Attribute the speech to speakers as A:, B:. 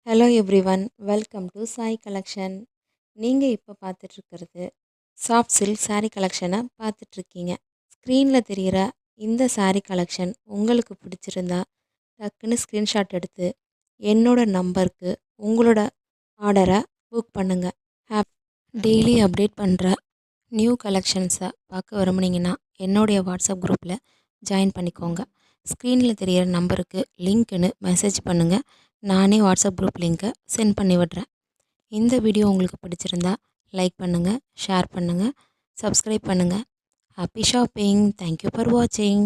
A: Hello everyone, welcome to Sai collection. நீங்கள் இப்போ பார்த்துட்ருக்கிறது soft silk saree கலெக்ஷனை பார்த்துட்ருக்கீங்க. ஸ்க்ரீனில் தெரிகிற இந்த saree கலெக்ஷன் உங்களுக்கு பிடிச்சிருந்தா டக்குன்னு ஸ்க்ரீன்ஷாட் எடுத்து என்னோட நம்பருக்கு உங்களோட ஆர்டரை புக் பண்ணுங்கள். டெய்லி அப்டேட் பண்ணுற நியூ கலெக்ஷன்ஸை பார்க்க விரும்புனீங்கன்னா என்னுடைய வாட்ஸ்அப் குரூப்பில் ஜாயின் பண்ணிக்கோங்க. ஸ்க்ரீனில் தெரிகிற நம்பருக்கு லிங்க்னு மெசேஜ் பண்ணுங்கள். நானே வாட்ஸ்அப் குரூப் லிங்க்கை சென்ட் பண்ணி விடுறேன். இந்த வீடியோ உங்களுக்கு பிடிச்சிருந்தா லைக் பண்ணுங்கள், ஷேர் பண்ணுங்கள், சப்ஸ்கிரைப் பண்ணுங்கள். Happy shopping. தேங்க்யூ ஃபார் வாட்சிங்.